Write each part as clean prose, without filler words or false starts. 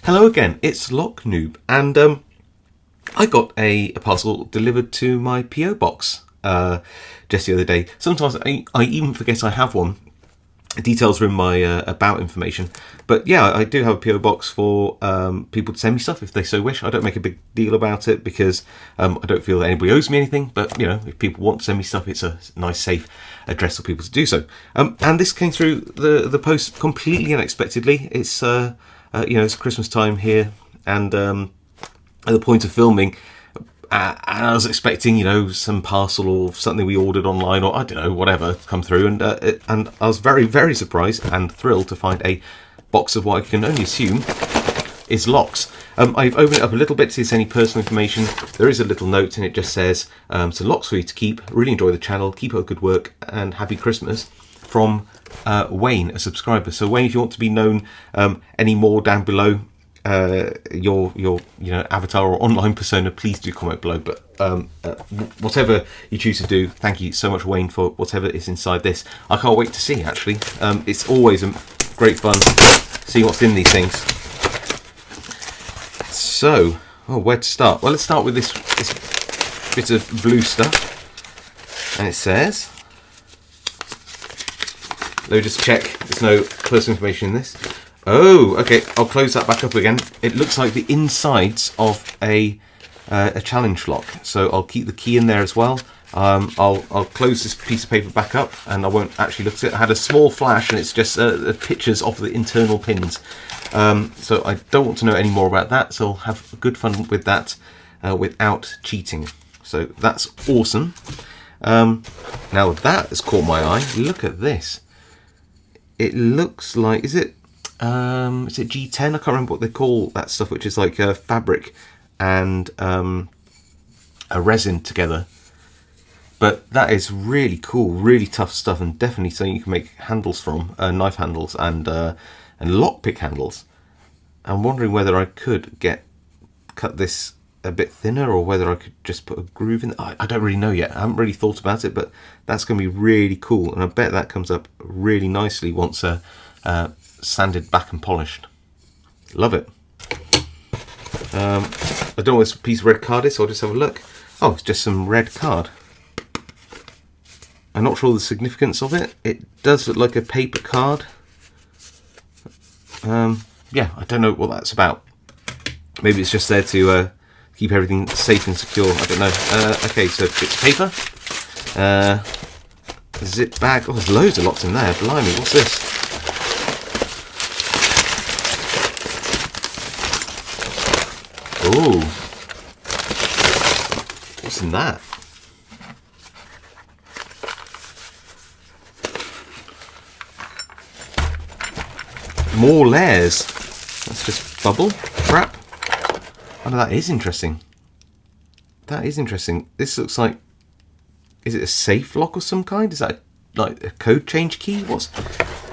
Hello again, it's Noob, and I got a parcel delivered to my PO box just the other day. Sometimes I even forget I have one. The details are in my about information, but yeah, I do have a PO box for people to send me stuff if they so wish. I don't make a big deal about it because I don't feel that anybody owes me anything. But you know, if people want to send me stuff, it's a nice, safe address for people to do so. And this came through the post completely unexpectedly. It's it's Christmas time here, and at the point of filming, I was expecting, some parcel or something we ordered online, or I don't know, whatever, come through, and I was very, very surprised and thrilled to find a box of what I can only assume is locks. I've opened it up a little bit to see if there's any personal information. There is a little note, and it just says, "So locks for you to keep. Really enjoy the channel. Keep up good work, and happy Christmas." From Wayne, a subscriber. So Wayne, if you want to be known any more down below, your avatar or online persona, please do comment below. But whatever you choose to do, thank you so much, Wayne, for whatever is inside this. I can't wait to see. Actually, it's always great fun seeing what's in these things. So, where to start? Well, let's start with this bit of blue stuff, and it says. Let me just check. There's no personal information in this. Oh, okay. I'll close that back up again. It looks like the insides of a challenge lock. So I'll keep the key in there as well. I'll close this piece of paper back up, and I won't actually look at it. I had a small flash, and it's just pictures of the internal pins. So I don't want to know any more about that. So I'll have good fun with that without cheating. So that's awesome. Now that has caught my eye. Look at this. It looks like, is it G10? I can't remember what they call that stuff, which is like fabric and a resin together. But that is really cool, really tough stuff, and definitely something you can make handles from, knife handles and lockpick handles. I'm wondering whether I could cut this a bit thinner, or whether I could just put a groove in. I don't really know yet. I haven't really thought about it, but that's going to be really cool, and I bet that comes up really nicely once sanded back and polished. Love it. I don't know what this piece of red card is, so I'll just have a look. Oh, it's just some red card. I'm not sure the significance of it. It does look like a paper card. Yeah, I don't know what that's about. Maybe it's just there to keep everything safe and secure. I don't know. Okay, so it's paper. Zip bag. Oh, there's loads of lots in there. Blimey, what's this? Oh, what's in that? More layers. That's just bubble wrap. Oh, that is interesting. That is interesting. This looks like, is it a safe lock of some kind? Is that like a code change key?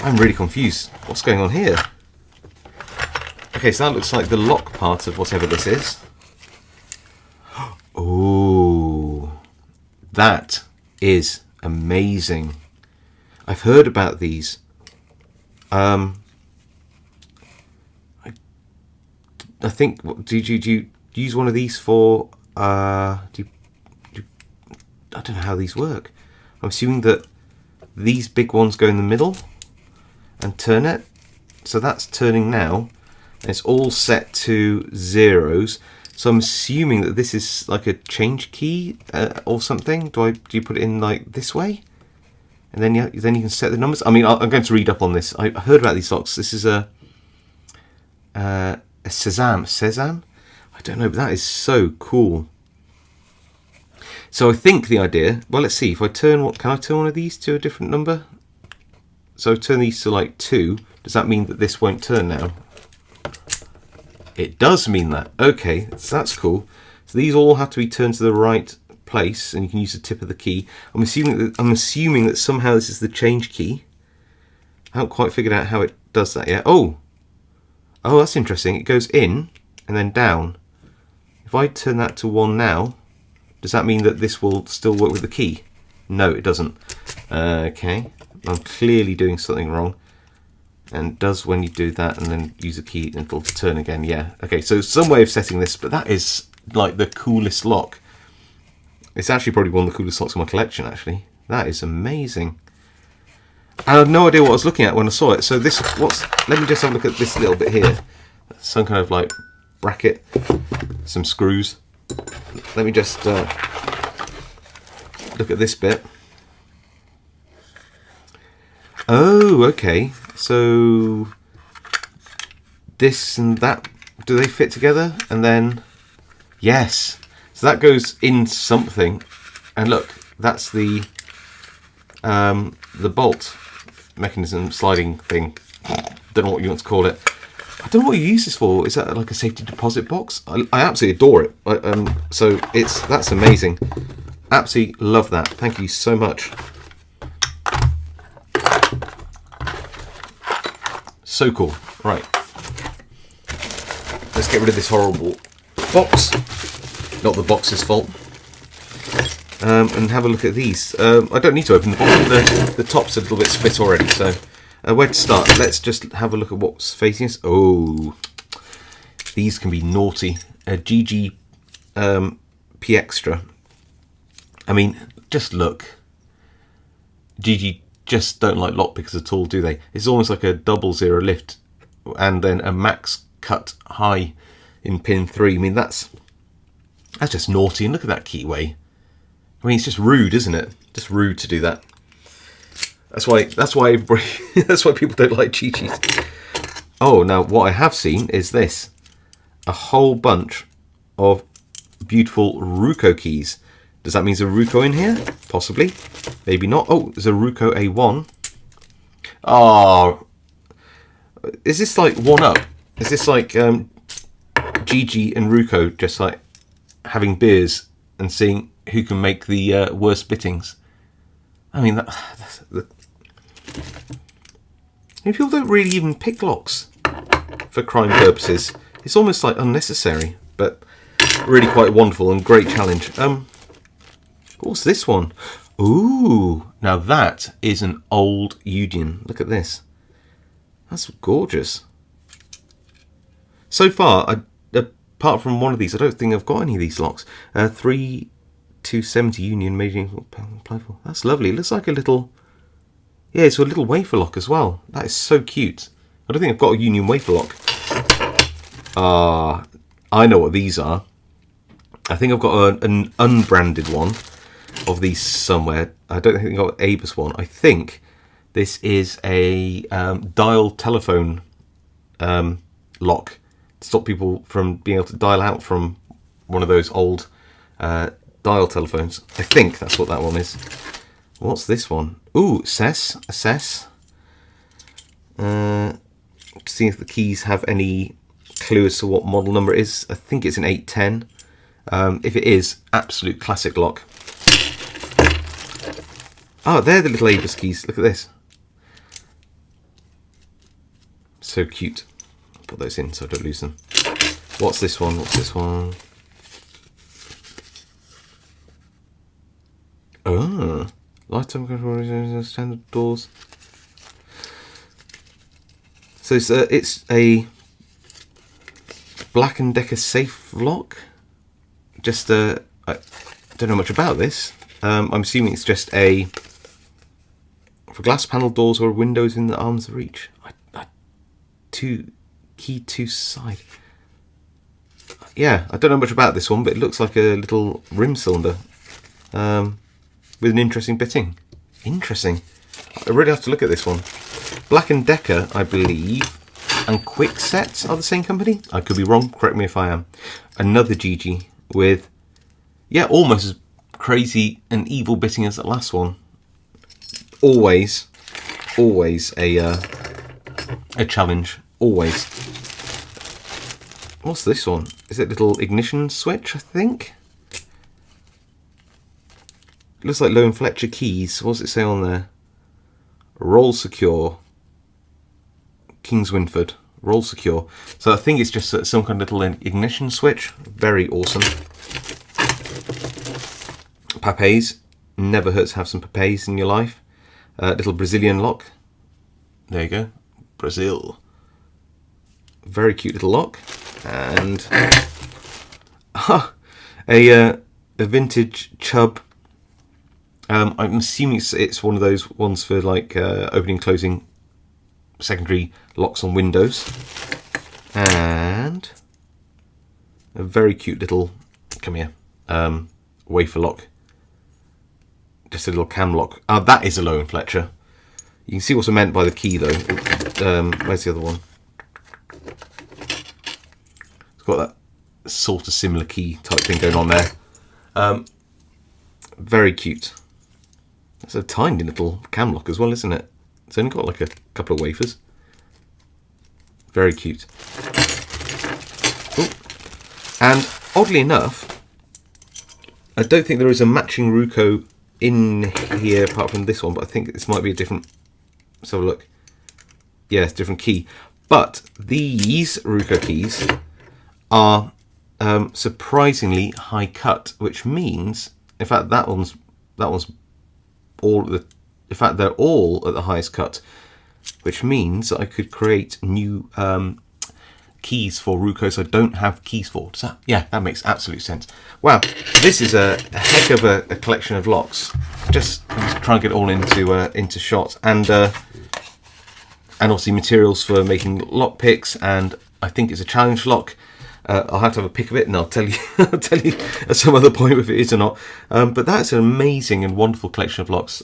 I'm really confused. What's going on here? Okay, so that looks like the lock part of whatever this is. Oh, that is amazing. I've heard about these. I think, do you use one of these for, I don't know how these work. I'm assuming that these big ones go in the middle and turn it. So that's turning now, and it's all set to zeros. So I'm assuming that this is like a change key or something. Do you put it in like this way? And then you can set the numbers. I mean, I'm going to read up on this. I heard about these locks. This is a Sesame? I don't know, but that is so cool. So I think the idea, well, let's see, if I turn, can I turn one of these to a different number? So turn these to like 2, does that mean that this won't turn now? It does mean that. Okay, so that's cool. So these all have to be turned to the right place, and you can use the tip of the key. I'm assuming that somehow this is the change key. I haven't quite figured out how it does that yet. Oh, that's interesting. It goes in and then down. If I turn that to 1 now, does that mean that this will still work with the key? No, it doesn't. Okay, I'm clearly doing something wrong. And it does when you do that and then use a key and it'll turn again. Yeah. Okay, so some way of setting this, but that is like the coolest lock. It's actually probably one of the coolest locks in my collection, actually. That is amazing. I had no idea what I was looking at when I saw it. So this, let me just have a look at this little bit here. Some kind of like bracket, some screws. Let me just look at this bit. Oh, okay. So this and that, do they fit together? And then, yes. So that goes in something. And look, that's the bolt mechanism sliding thing. Don't know what you want to call it. I don't know what you use this for. Is that like a safety deposit box? I absolutely adore it. So that's amazing. Absolutely love that. Thank you so much. So cool. Right. Let's get rid of this horrible box. Not the box's fault. And have a look at these. I don't need to open the box. The top's a little bit split already. So where to start? Let's just have a look at what's facing us. Oh, these can be naughty. GG P Extra. I mean, just look. GG just don't like lockpickers at all, do they? It's almost like a 00 lift and then a max cut high in pin 3. I mean, that's just naughty. And look at that keyway. I mean, it's just rude, isn't it? Just rude to do that. That's why that's why people don't like GGs. Oh, now what I have seen is this. A whole bunch of beautiful Ruko keys. Does that mean there's a Ruko in here? Possibly. Maybe not. Oh, there's a Ruko A1. Oh. Is this like one up? Is this like GG and Ruko just like having beers and seeing who can make the worst bittings? I mean, people don't really even pick locks for crime purposes. It's almost like unnecessary, but really quite wonderful and great challenge. What's this one? Ooh, now that is an old Union. Look at this. That's gorgeous. So far, apart from one of these, I don't think I've got any of these locks. 3270 Union made in playful. That's lovely. It looks like a little, yeah, it's a little wafer lock as well. That is so cute. I don't think I've got a Union wafer lock. I know what these are. I think I've got an unbranded one of these somewhere. I don't think I've got an ABUS one. I think this is a dial telephone lock to stop people from being able to dial out from one of those old dial telephones. I think that's what that one is. What's this one? Ooh, assess. See if the keys have any clue as to what model number it is. I think it's an 810. If it is, absolute classic lock. Oh, they're the little ABUS keys. Look at this. So cute. I'll put those in so I don't lose them. What's this one? What's this one? Oh, lifetime control standard doors. So it's a Black & Decker safe lock. Just I don't know much about this. I'm assuming it's just for glass panel doors or windows in the arm's reach. Key to side. Yeah, I don't know much about this one, but it looks like a little rim cylinder with an interesting bitting. Interesting. I really have to look at this one. Black & Decker, I believe, and Quickset are the same company. I could be wrong. Correct me if I am. Another GG with, yeah, almost as crazy and evil bitting as that last one. Always a challenge. Always. What's this one? Is it a little ignition switch, I think? It looks like Low & Fletcher keys. What does it say on there? Roll secure. Kings Winford. Roll secure. So I think it's just some kind of little ignition switch. Very awesome. Papes. Never hurts to have some papes in your life. Little Brazilian lock. There you go. Brazil. Very cute little lock. And a vintage Chubb. I'm assuming it's one of those ones for like opening and closing secondary locks on windows. And a very cute little, come here, Wafer Lock. Just a little cam lock. That is a Low and Fletcher. You can see what's meant by the key though. Where's the other one? It's got that sort of similar key type thing going on there. Very cute. It's a tiny little cam lock as well, isn't it? It's only got like a couple of wafers. Very cute. Ooh. And oddly enough, I don't think there is a matching Ruco in here apart from this one, but I think this might be a different. Let's have a look. Yeah, it's a different key. But these Ruco keys are surprisingly high cut, which means, in fact, that one's all the. In fact, they're all at the highest cut, which means that I could create new keys for Rucos I don't have keys for. Does that? Yeah, that makes absolute sense. Wow, this is a heck of a collection of locks. Just try and get it all into shot, and obviously materials for making lock picks, and I think it's a challenge lock. I'll have to have a pick of it, and I'll tell you, I'll tell you at some other point if it is or not. But that's an amazing and wonderful collection of locks.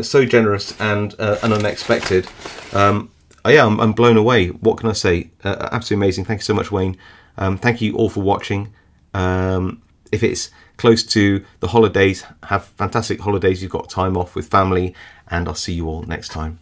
So generous and unexpected. Yeah, I'm blown away. What can I say? Absolutely amazing. Thank you so much, Wayne. Thank you all for watching. If it's close to the holidays, have fantastic holidays. You've got time off with family, and I'll see you all next time.